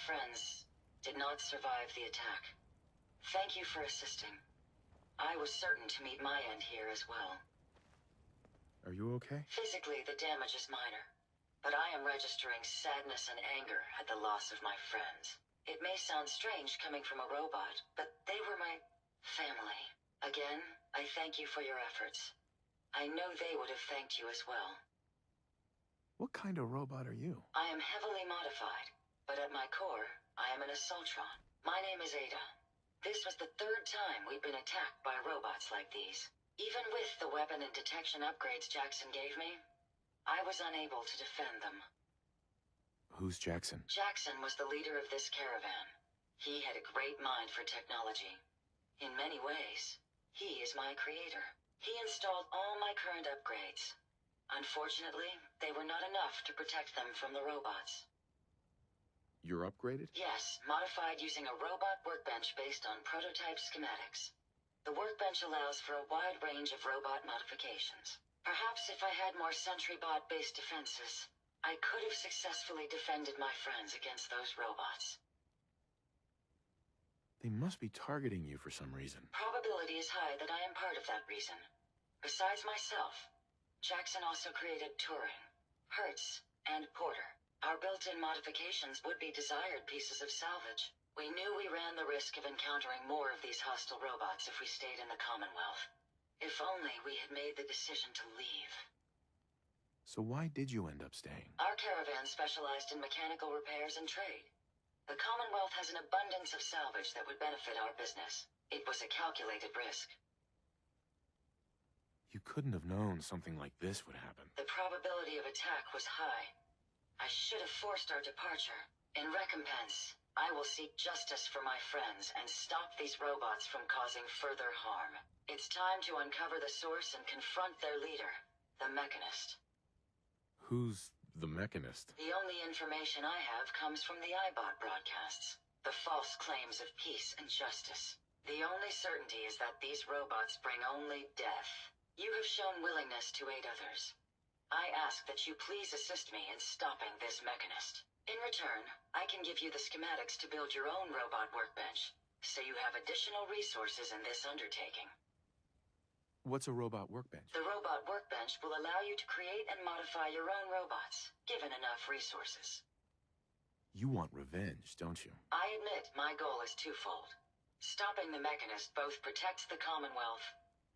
friends did not survive the attack. Thank you for assisting. I was certain to meet my end here as well. Are you okay? Physically, the damage is minor, but I am registering sadness and anger at the loss of my friends. It may sound strange coming from a robot, but they were my family. Again, I thank you for your efforts. I know they would have thanked you as well. What kind of robot are you? I am heavily modified, but at my core, I am an Assaultron. My name is Ada. This was the third time we've been attacked by robots like these. Even with the weapon and detection upgrades Jackson gave me, I was unable to defend them. Who's Jackson? Jackson was the leader of this caravan. He had a great mind for technology. In many ways, he is my creator. He installed all my current upgrades. Unfortunately, they were not enough to protect them from the robots. You're upgraded? Yes, modified using a robot workbench based on prototype schematics. The workbench allows for a wide range of robot modifications. Perhaps if I had more SentryBot-based defenses, I could have successfully defended my friends against those robots. They must be targeting you for some reason. Probability is high that I am part of that reason. Besides myself, Jackson also created Turing, Hertz, and Porter. Our built-in modifications would be desired pieces of salvage. We knew we ran the risk of encountering more of these hostile robots if we stayed in the Commonwealth. If only we had made the decision to leave. So why did you end up staying? Our caravan specialized in mechanical repairs and trade. The Commonwealth has an abundance of salvage that would benefit our business. It was a calculated risk. You couldn't have known something like this would happen. The probability of attack was high. I should have forced our departure. In recompense, I will seek justice for my friends and stop these robots from causing further harm. It's time to uncover the source and confront their leader, the Mechanist. Who's the Mechanist? The only information I have comes from the iBot broadcasts. The false claims of peace and justice. The only certainty is that these robots bring only death. You have shown willingness to aid others. I ask that you please assist me in stopping this Mechanist. In return, I can give you the schematics to build your own robot workbench, so you have additional resources in this undertaking. What's a robot workbench? The robot workbench will allow you to create and modify your own robots, given enough resources. You want revenge, don't you? I admit my goal is twofold. Stopping the Mechanist both protects the Commonwealth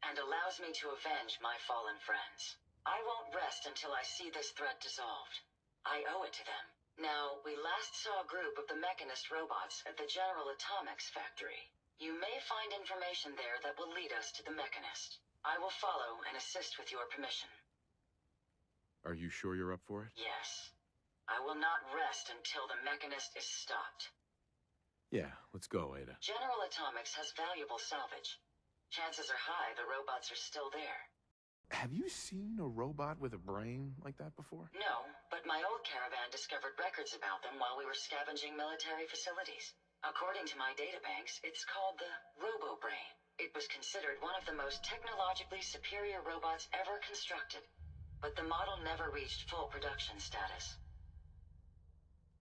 and allows me to avenge my fallen friends. I won't rest until I see this threat dissolved. I owe it to them. Now, we last saw a group of the Mechanist robots at the General Atomics factory. You may find information there that will lead us to the Mechanist. I will follow and assist with your permission. Are you sure you're up for it? Yes. I will not rest until the Mechanist is stopped. Yeah, let's go, Ada. General Atomics has valuable salvage. Chances are high the robots are still there. Have you seen a robot with a brain like that before? No, but my old caravan discovered records about them while we were scavenging military facilities. According to my databanks, it's called the Robo-Brain. It was considered one of the most technologically superior robots ever constructed, but the model never reached full production status.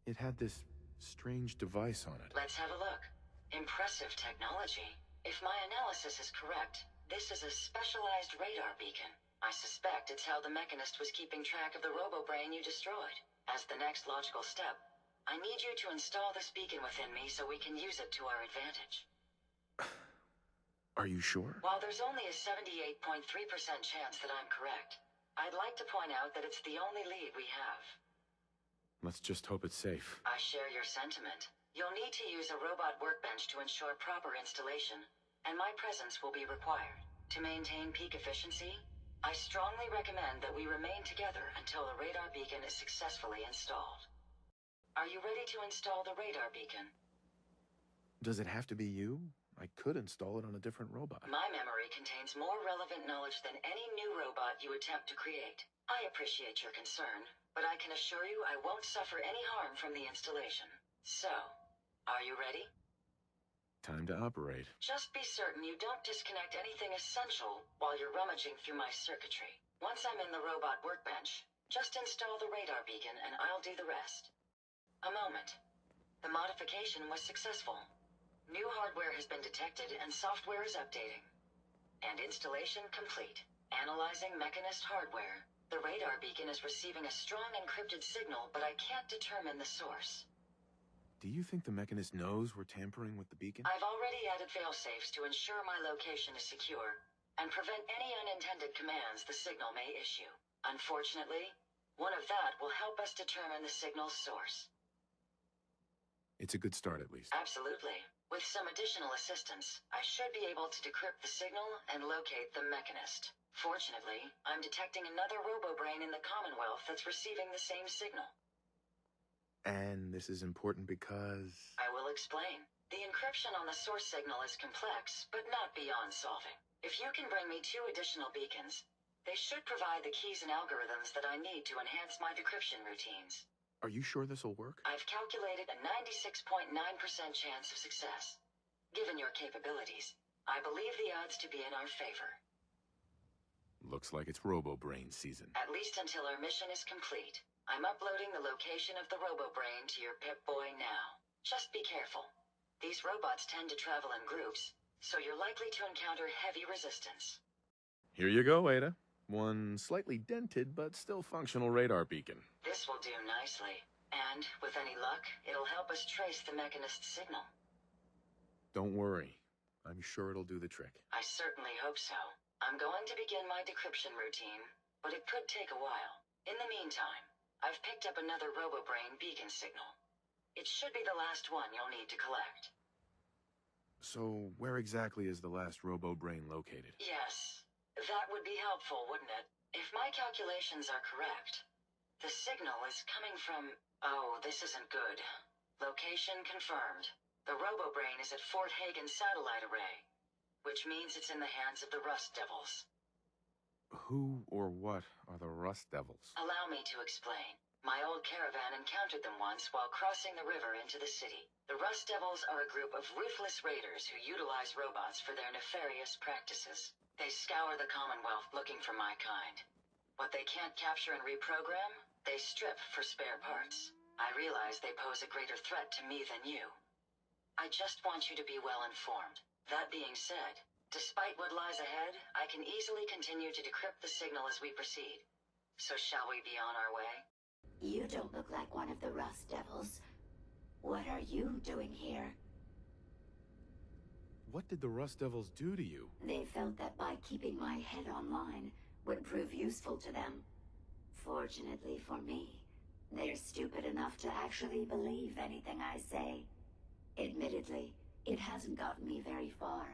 It had this strange device on it. Let's have a look. Impressive technology. If my analysis is correct, this is a specialized radar beacon. I suspect it's how the Mechanist was keeping track of the Robo-Brain you destroyed. As the next logical step, I need you to install this beacon within me so we can use it to our advantage. Are you sure? While there's only a 78.3% chance that I'm correct, I'd like to point out that it's the only lead we have. Let's just hope it's safe. I share your sentiment. You'll need to use a robot workbench to ensure proper installation, and my presence will be required. To maintain peak efficiency, I strongly recommend that we remain together until the radar beacon is successfully installed. Are you ready to install the radar beacon? Does it have to be you? I could install it on a different robot. My memory contains more relevant knowledge than any new robot you attempt to create. I appreciate your concern, but I can assure you I won't suffer any harm from the installation. So, are you ready? Time to operate. Just be certain you don't disconnect anything essential while you're rummaging through my circuitry. Once I'm in the robot workbench, just install the radar beacon and I'll do the rest. A moment. The modification was successful. New hardware has been detected and software is updating. And installation complete. Analyzing Mechanist hardware. The radar beacon is receiving a strong encrypted signal, but I can't determine the source. Do you think the Mechanist knows we're tampering with the beacon? I've already added failsafes to ensure my location is secure, and prevent any unintended commands the signal may issue. Unfortunately, one of that will help us determine the signal's source. It's a good start, at least. Absolutely. With some additional assistance, I should be able to decrypt the signal and locate the Mechanist. Fortunately, I'm detecting another robo-brain in the Commonwealth that's receiving the same signal. And this is important because... I will explain. The encryption on the source signal is complex, but not beyond solving. If you can bring me 2 additional beacons, they should provide the keys and algorithms that I need to enhance my decryption routines. Are you sure this'll work? I've calculated a 96.9% chance of success. Given your capabilities, I believe the odds to be in our favor. Looks like it's Robo-Brain season. At least until our mission is complete. I'm uploading the location of the Robo-Brain to your Pip-Boy now. Just be careful. These robots tend to travel in groups, so you're likely to encounter heavy resistance. Here you go, Ada. One slightly dented but still functional radar beacon. This will do nicely. And, with any luck, it'll help us trace the Mechanist signal. Don't worry. I'm sure it'll do the trick. I certainly hope so. I'm going to begin my decryption routine, but it could take a while. In the meantime, I've picked up another Robo-Brain beacon signal. It should be the last one you'll need to collect. So, where exactly is the last Robo-Brain located? Yes, that would be helpful, wouldn't it? If my calculations are correct, the signal is coming from... Oh, this isn't good. Location confirmed. The Robo-Brain is at Fort Hagen Satellite Array, which means it's in the hands of the Rust Devils. Who or what are the Rust Devils? Allow me to explain. My old caravan encountered them once while crossing the river into the city. The Rust Devils are a group of ruthless raiders who utilize robots for their nefarious practices. They scour the Commonwealth looking for my kind. What they can't capture and reprogram, they strip for spare parts. I realize they pose a greater threat to me than you. I just want you to be well informed. That being said, despite what lies ahead, I can easily continue to decrypt the signal as we proceed. So shall we be on our way? You don't look like one of the Rust Devils. What are you doing here? What did the Rust Devils do to you? They felt that by keeping my head online would prove useful to them. Fortunately for me, they're stupid enough to actually believe anything I say. Admittedly, it hasn't gotten me very far,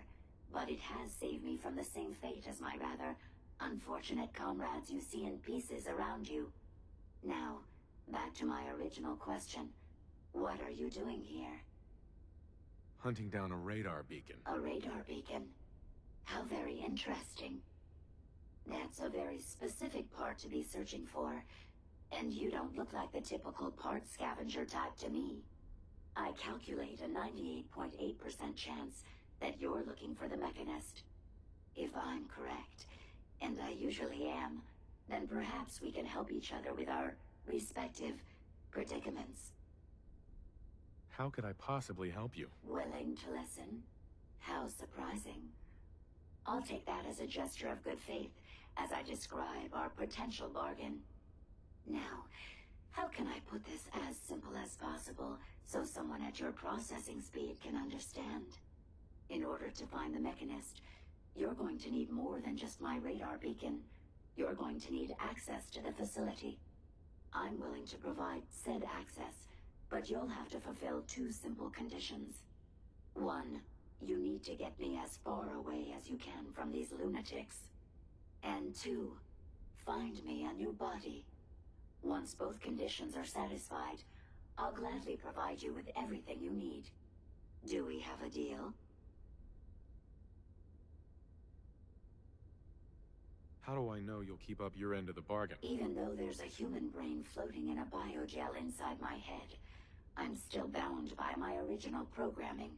but it has saved me from the same fate as my rather unfortunate comrades you see in pieces around you. Now, back to my original question. What are you doing here? Hunting down a radar beacon. A radar beacon? How very interesting. That's a very specific part to be searching for, and you don't look like the typical part scavenger type to me. I calculate a 98.8% chance that you're looking for the Mechanist. If I'm correct, and I usually am, then perhaps we can help each other with our respective predicaments. How could I possibly help you? Willing to listen? How surprising. I'll take that as a gesture of good faith as I describe our potential bargain. Now, how can I put this as simple as possible so someone at your processing speed can understand? In order to find the Mechanist, you're going to need more than just my radar beacon. You're going to need access to the facility. I'm willing to provide said access, but you'll have to fulfill 2 simple conditions. 1, you need to get me as far away as you can from these lunatics. And 2, find me a new body. Once both conditions are satisfied, I'll gladly provide you with everything you need. Do we have a deal? How do I know you'll keep up your end of the bargain? Even though there's a human brain floating in a biogel inside my head, I'm still bound by my original programming.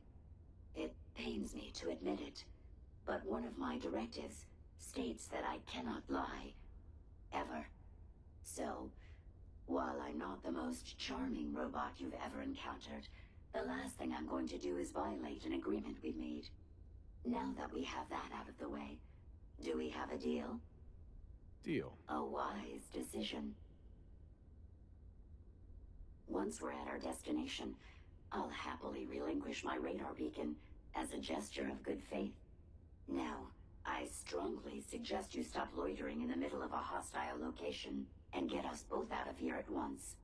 It pains me to admit it, but one of my directives states that I cannot lie. Ever. So, while I'm not the most charming robot you've ever encountered, The last thing I'm going to do is violate an agreement we've made. Now that we have that out of the way, do we have a deal? Deal. A wise decision. Once we're at our destination, I'll happily relinquish my radar beacon as a gesture of good faith. Now, I strongly suggest you stop loitering in the middle of a hostile location and get us both out of here at once.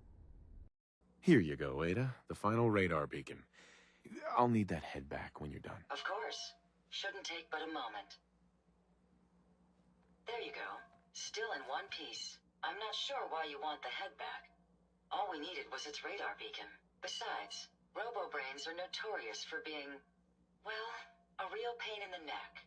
Here you go, Ada. The final radar beacon. I'll need that head back when you're done. Of course. Shouldn't take but a moment. There you go. Still in one piece. I'm not sure why you want the head back. All we needed was its radar beacon. Besides, robo-brains are notorious for being, well, a real pain in the neck.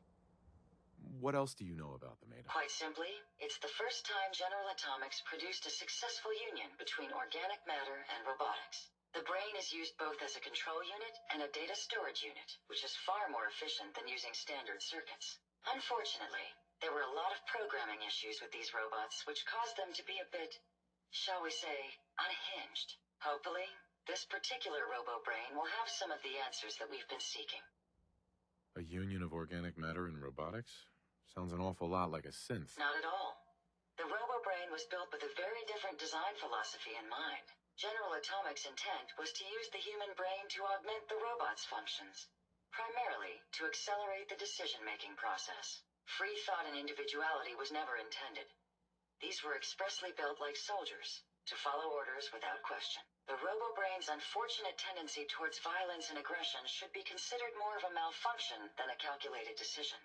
What else do you know about them, Ada? Quite simply, it's the first time General Atomics produced a successful union between organic matter and robotics. The brain is used both as a control unit and a data storage unit, which is far more efficient than using standard circuits. Unfortunately, there were a lot of programming issues with these robots, which caused them to be a bit, shall we say, unhinged. Hopefully, this particular robo-brain will have some of the answers that we've been seeking. A union of organic matter and robotics? Sounds an awful lot like a synth. Not at all. The robo-brain was built with a very different design philosophy in mind. General Atomics' intent was to use the human brain to augment the robot's functions, primarily to accelerate the decision-making process. Free thought and individuality was never intended. These were expressly built like soldiers, to follow orders without question. The robo-brain's unfortunate tendency towards violence and aggression should be considered more of a malfunction than a calculated decision.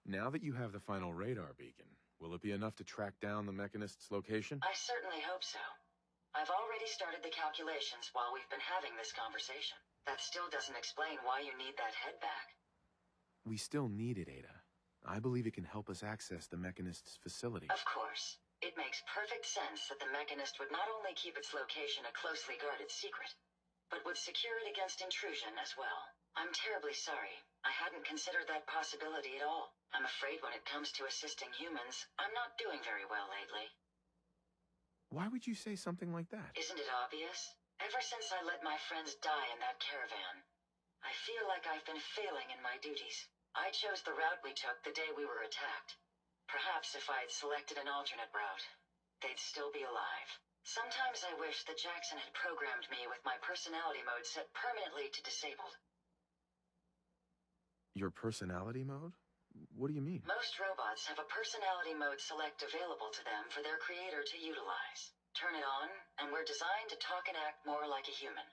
Now that you have the final radar beacon, will it be enough to track down the Mechanist's location? I certainly hope so. I've already started the calculations while we've been having this conversation. That still doesn't explain why you need that head back. We still need it, Ada. I believe it can help us access the Mechanist's facility. Of course. It makes perfect sense that the Mechanist would not only keep its location a closely guarded secret, but would secure it against intrusion as well. I'm terribly sorry. I hadn't considered that possibility at all. I'm afraid when it comes to assisting humans, I'm not doing very well lately. Why would you say something like that? Isn't it obvious? Ever since I let my friends die in that caravan, I feel like I've been failing in my duties. I chose the route we took the day we were attacked. Perhaps if I had selected an alternate route, they'd still be alive. Sometimes I wish that Jackson had programmed me with my personality mode set permanently to disabled. Your personality mode? What do you mean? Most robots have a personality mode select available to them for their creator to utilize. Turn it on, and we're designed to talk and act more like a human.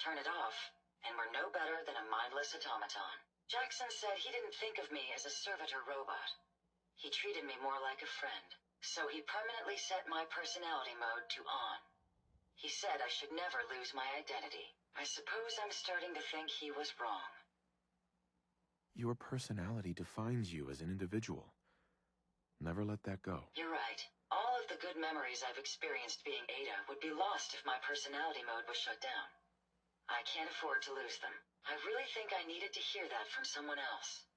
Turn it off, and we're no better than a mindless automaton. Jackson said he didn't think of me as a servitor robot. He treated me more like a friend. So he permanently set my personality mode to on. He said I should never lose my identity. I suppose I'm starting to think he was wrong. Your personality defines you as an individual. Never let that go. You're right. All of the good memories I've experienced being Ada would be lost if my personality mode was shut down. I can't afford to lose them. I really think I needed to hear that from someone else.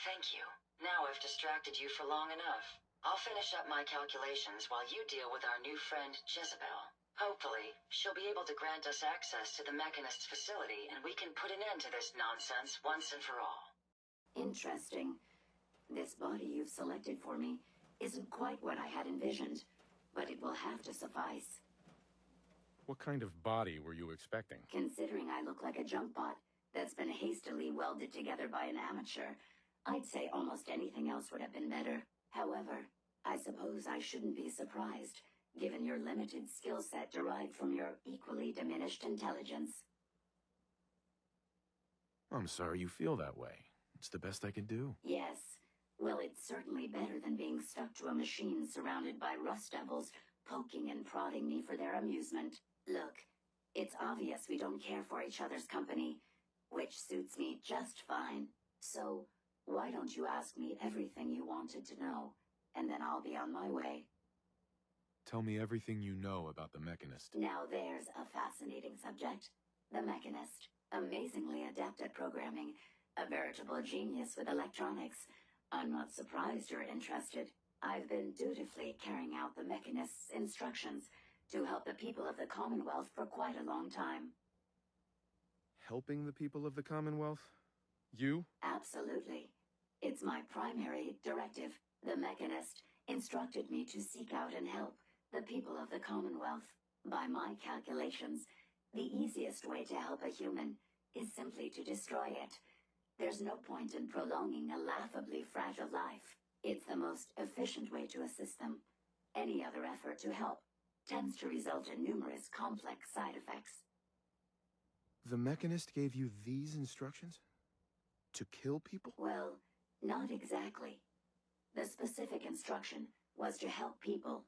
Thank you. Now I've distracted you for long enough. I'll finish up my calculations while you deal with our new friend, Jezebel. Hopefully, she'll be able to grant us access to the Mechanist's facility, and we can put an end to this nonsense once and for all. Interesting. This body you've selected for me isn't quite what I had envisioned, but it will have to suffice. What kind of body were you expecting? Considering I look like a junk bot that's been hastily welded together by an amateur, I'd say almost anything else would have been better. However, I suppose I shouldn't be surprised, given your limited skill set derived from your equally diminished intelligence. I'm sorry you feel that way. It's the best I can do. Yes. Well, it's certainly better than being stuck to a machine surrounded by rust devils poking and prodding me for their amusement. Look, it's obvious we don't care for each other's company, which suits me just fine. So, why don't you ask me everything you wanted to know, and then I'll be on my way. Tell me everything you know about the Mechanist. Now there's a fascinating subject. The Mechanist. Amazingly adept at programming. A veritable genius with electronics. I'm not surprised you're interested. I've been dutifully carrying out the Mechanist's instructions to help the people of the Commonwealth for quite a long time. helping the people of the Commonwealth? You? Absolutely. It's my primary directive. The Mechanist instructed me to seek out and help the people of the Commonwealth. By my calculations, the easiest way to help a human is simply to destroy it. There's no point in prolonging a laughably fragile life. It's the most efficient way to assist them. Any other effort to help tends to result in numerous complex side effects. The Mechanist gave you these instructions? To kill people? Well, not exactly. The specific instruction was to help people.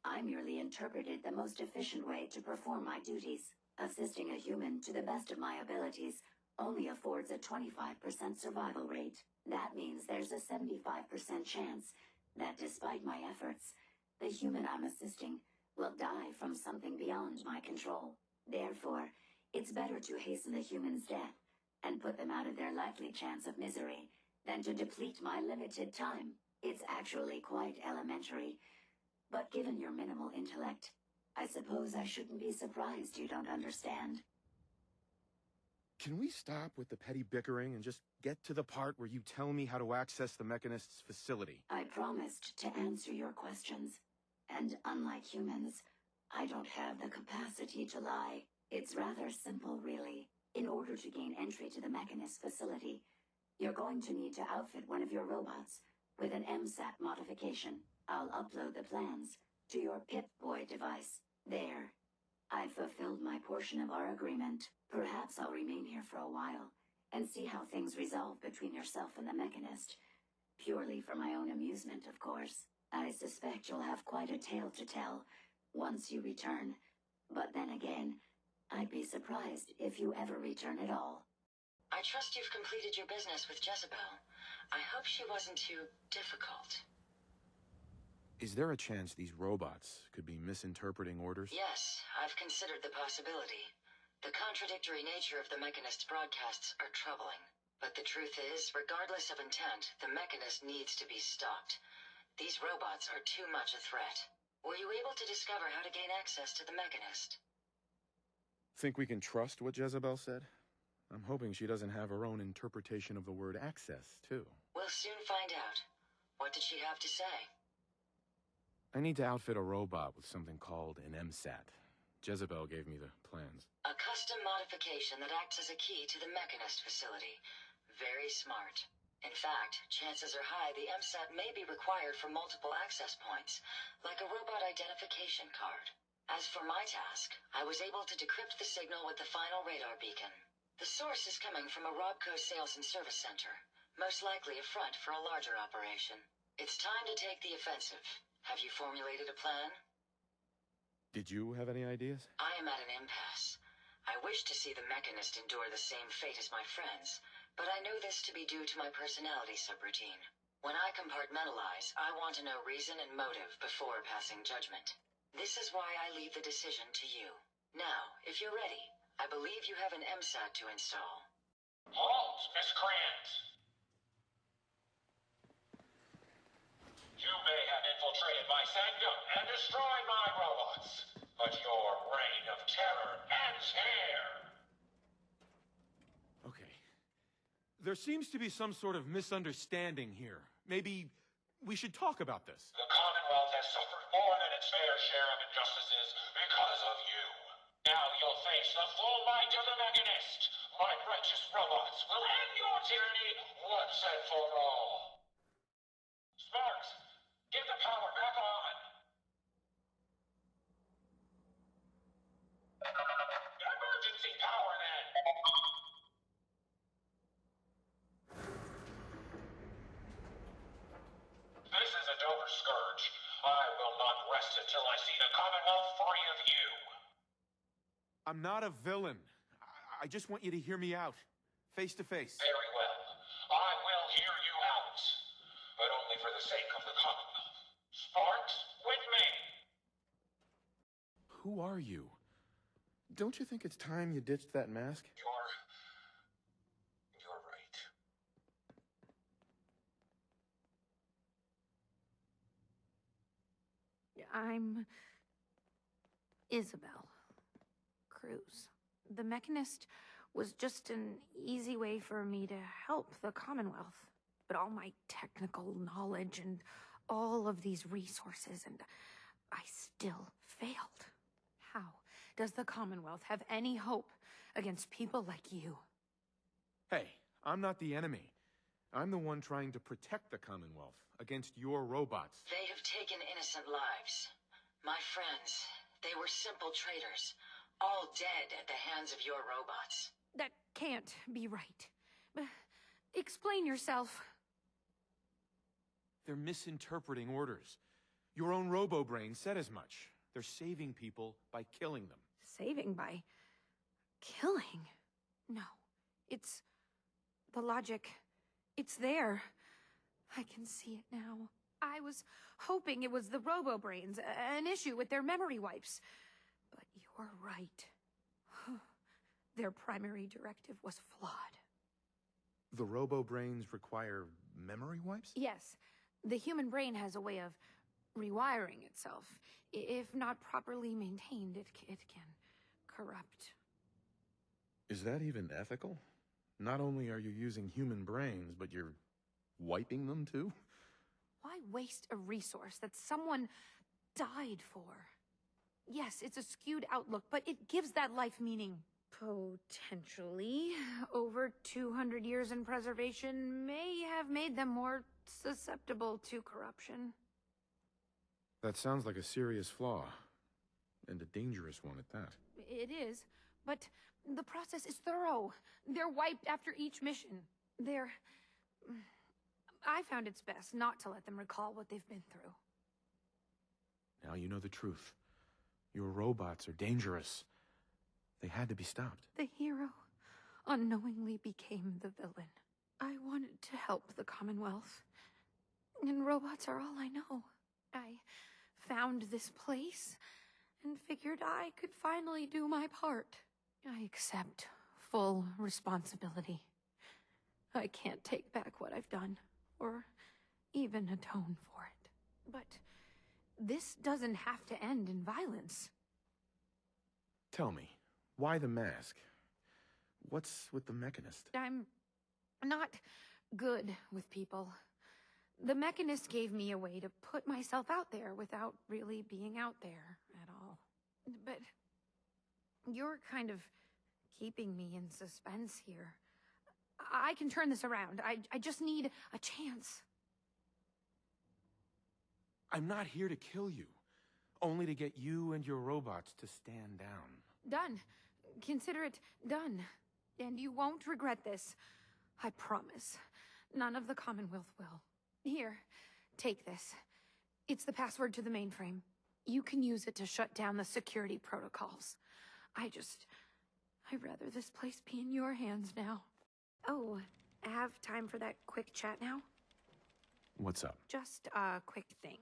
I merely interpreted the most efficient way to perform my duties. Assisting a human to the best of my abilities only affords a 25% survival rate. That means there's a 75% chance that despite my efforts, the human I'm assisting will die from something beyond my control. Therefore, it's better to hasten the human's death and put them out of their likely chance of misery than to deplete my limited time. It's actually quite elementary, but given your minimal intellect, I suppose I shouldn't be surprised you don't understand. Can we stop with the petty bickering and just get to the part where you tell me how to access the Mechanist's facility? I promised to answer your questions, and unlike humans, I don't have the capacity to lie. It's rather simple, really. In order to gain entry to the Mechanist facility, you're going to need to outfit one of your robots with an MSAT modification. I'll upload the plans to your Pip-Boy device. There. I've fulfilled my portion of our agreement. Perhaps I'll remain here for a while and see how things resolve between yourself and the Mechanist. Purely for my own amusement, of course. I suspect you'll have quite a tale to tell once you return. But then again, I'd be surprised if you ever return at all. I trust you've completed your business with Jezebel. I hope she wasn't too difficult. Is there a chance these robots could be misinterpreting orders? Yes, I've considered the possibility. The contradictory nature of the Mechanist's broadcasts are troubling. But the truth is, regardless of intent, the Mechanist needs to be stopped. These robots are too much a threat. Were you able to discover how to gain access to the Mechanist? Think we can trust what Jezebel said? I'm hoping she doesn't have her own interpretation of the word access, too. We'll soon find out. What did she have to say? I need to outfit a robot with something called an MSAT. Jezebel gave me the plans. A custom modification that acts as a key to the Mechanist facility. Very smart. In fact, chances are high the MSAT may be required for multiple access points, like a robot identification card. As for my task, I was able to decrypt the signal with the final radar beacon. The source is coming from a Robco sales and service center, most likely a front for a larger operation. It's time to take the offensive. Have you formulated a plan? Did you have any ideas? I am at an impasse. I wish to see the Mechanist endure the same fate as my friends, but I know this to be due to my personality subroutine. When I compartmentalize, I want to know reason and motive before passing judgment. This is why I leave the decision to you. Now, if you're ready, I believe you have an MSAT to install. Halt, miscreant! You may have infiltrated my sanctum and destroyed my robots, but your reign of terror ends here! Okay. There seems to be some sort of misunderstanding here. Maybe we should talk about this. The Commonwealth has suffered more than its fair share of injustices because of you. Now you'll face the full might of the Mechanist. My righteous robots will end your tyranny once and for all. Sparks, get the power back on. Emergency power then. This is a Dover scourge. I will not rest until I see the Commonwealth free of you. I'm not a villain. I just want you to hear me out. Face to face. Very well. I will hear you out. But only for the sake of the Commonwealth. Sparks, with me. Who are you? Don't you think it's time you ditched that mask? You're right. I'm Isabel Cruz. The Mechanist was just an easy way for me to help the Commonwealth. But all my technical knowledge and all of these resources, and I still failed. How does the Commonwealth have any hope against people like you? Hey, I'm not the enemy. I'm the one trying to protect the Commonwealth against your robots. They have taken innocent lives. My friends, they were simple traitors, all dead at the hands of your robots. That can't be right. Explain yourself. They're misinterpreting orders. Your own robo-brain said as much. They're saving people by killing them. Saving by killing? No. It's the logic. It's there. I can see it now. I was hoping it was the robo-brains, an issue with their memory wipes. But you're right. Their primary directive was flawed. The robo-brains require memory wipes? Yes. The human brain has a way of rewiring itself. If not properly maintained, it can corrupt. Is that even ethical? Not only are you using human brains, but you're wiping them too? Why waste a resource that someone died for? Yes, it's a skewed outlook, but it gives that life meaning. Potentially, over 200 years in preservation may have made them more susceptible to corruption. That sounds like a serious flaw. And a dangerous one at that. It is, but the process is thorough. They're wiped after each mission. I found it's best not to let them recall what they've been through. Now you know the truth. Your robots are dangerous. They had to be stopped. The hero unknowingly became the villain. I wanted to help the Commonwealth, and robots are all I know. I found this place and figured I could finally do my part. I accept full responsibility. I can't take back what I've done, or even atone for it. But this doesn't have to end in violence. Tell me, why the mask? What's with the Mechanist? I'm not good with people. The Mechanist gave me a way to put myself out there without really being out there at all. But you're kind of keeping me in suspense here. I can turn this around. I just need a chance. I'm not here to kill you. Only to get you and your robots to stand down. Done. Consider it done. And you won't regret this. I promise. None of the Commonwealth will. Here, take this. It's the password to the mainframe. You can use it to shut down the security protocols. I'd rather this place be in your hands now. Oh, have time for that quick chat now? What's up? Just a quick thing.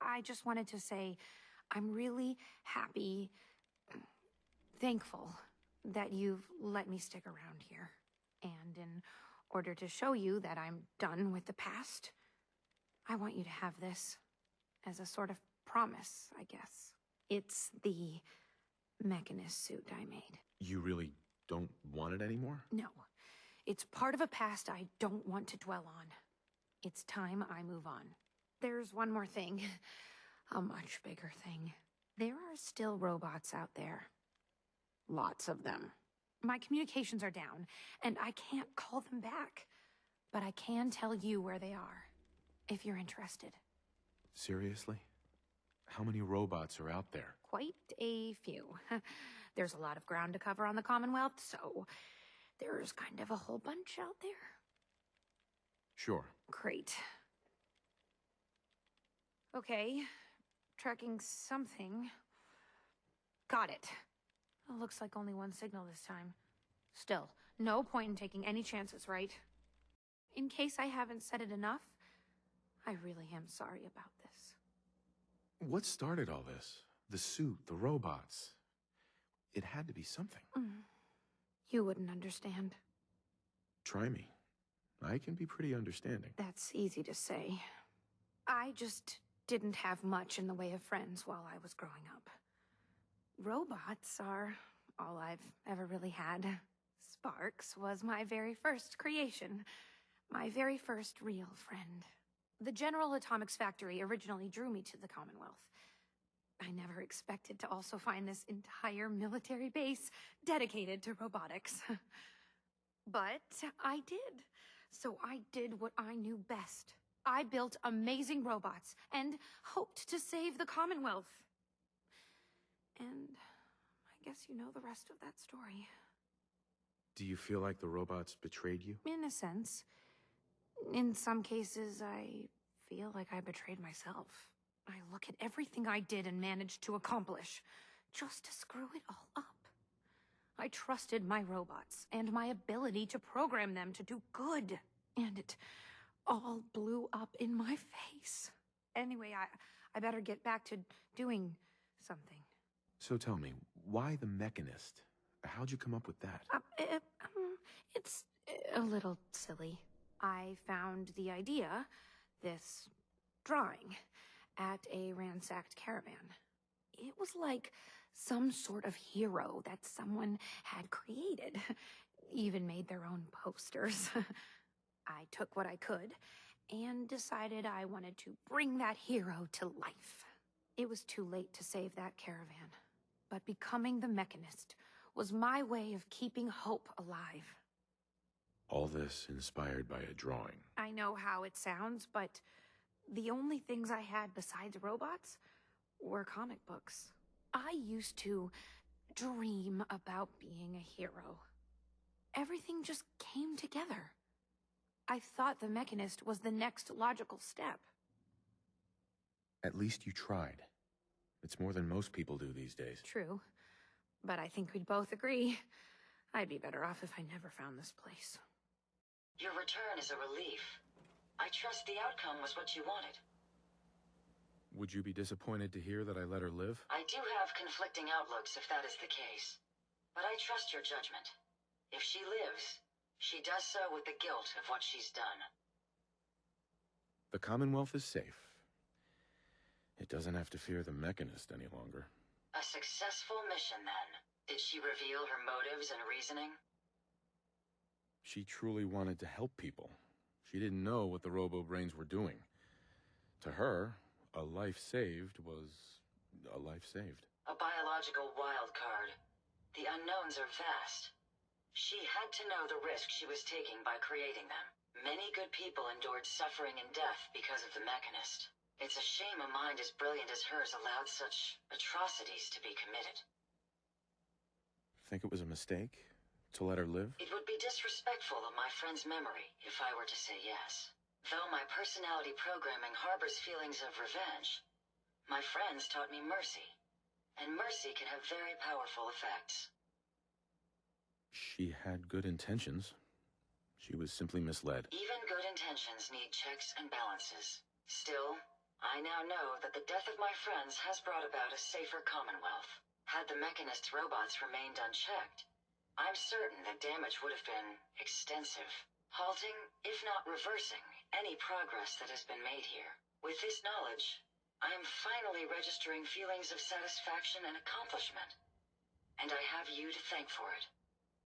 I just wanted to say I'm really happy, thankful that you've let me stick around here. And in order to show you that I'm done with the past, I want you to have this as a sort of promise, I guess. It's the Mechanist suit I made. You really don't want it anymore? No. It's part of a past I don't want to dwell on. It's time I move on. There's one more thing. A much bigger thing. There are still robots out there. Lots of them. My communications are down, and I can't call them back. But I can tell you where they are, if you're interested. Seriously? How many robots are out there? Quite a few. There's a lot of ground to cover on the Commonwealth, so there's kind of a whole bunch out there. Sure. Great. Okay, tracking something. Got it. Looks like only one signal this time. Still, no point in taking any chances, right? In case I haven't said it enough, I really am sorry about this. What started all this? The suit, the robots. It had to be something. You wouldn't understand. Try me. I can be pretty understanding. That's easy to say. I just didn't have much in the way of friends while I was growing up. Robots are all I've ever really had, as Sparks was my very first creation. My very first real friend. The General Atomics Factory originally drew me to the Commonwealth. I never expected to also find this entire military base dedicated to robotics. But I did. So I did what I knew best. I built amazing robots and hoped to save the Commonwealth. And I guess you know the rest of that story. Do you feel like the robots betrayed you? In a sense. In some cases, I feel like I betrayed myself. I look at everything I did and managed to accomplish, just to screw it all up. I trusted my robots and my ability to program them to do good, and it all blew up in my face. Anyway, I better get back to doing something. So tell me, why the Mechanist? How'd you come up with that? It's a little silly. I found the idea, this drawing, at a ransacked caravan. It was like some sort of hero that someone had created. Even made their own posters. I took what I could and decided I wanted to bring that hero to life. It was too late to save that caravan, but becoming the Mechanist was my way of keeping hope alive. All this inspired by a drawing. I know how it sounds, but the only things I had besides robots were comic books. I used to dream about being a hero. Everything just came together. I thought the Mechanist was the next logical step. At least you tried. It's more than most people do these days. True. But I think we'd both agree. I'd be better off if I never found this place. Your return is a relief. I trust the outcome was what you wanted. Would you be disappointed to hear that I let her live? I do have conflicting outlooks if that is the case. But I trust your judgment. If she lives, she does so with the guilt of what she's done. The Commonwealth is safe. It doesn't have to fear the Mechanist any longer. A successful mission, then. Did she reveal her motives and reasoning? She truly wanted to help people. She didn't know what the robo-brains were doing. To her, a life saved was a life saved. A biological wild card. The unknowns are vast. She had to know the risk she was taking by creating them. Many good people endured suffering and death because of the Mechanist. It's a shame a mind as brilliant as hers allowed such atrocities to be committed. Think it was a mistake to let her live? It would be disrespectful of my friend's memory if I were to say yes. Though my personality programming harbors feelings of revenge, my friends taught me mercy. And mercy can have very powerful effects. She had good intentions. She was simply misled. Even good intentions need checks and balances. Still, I now know that the death of my friends has brought about a safer Commonwealth. Had the Mechanist's robots remained unchecked, I'm certain that damage would have been extensive, halting, if not reversing, any progress that has been made here. With this knowledge, I am finally registering feelings of satisfaction and accomplishment. And I have you to thank for it.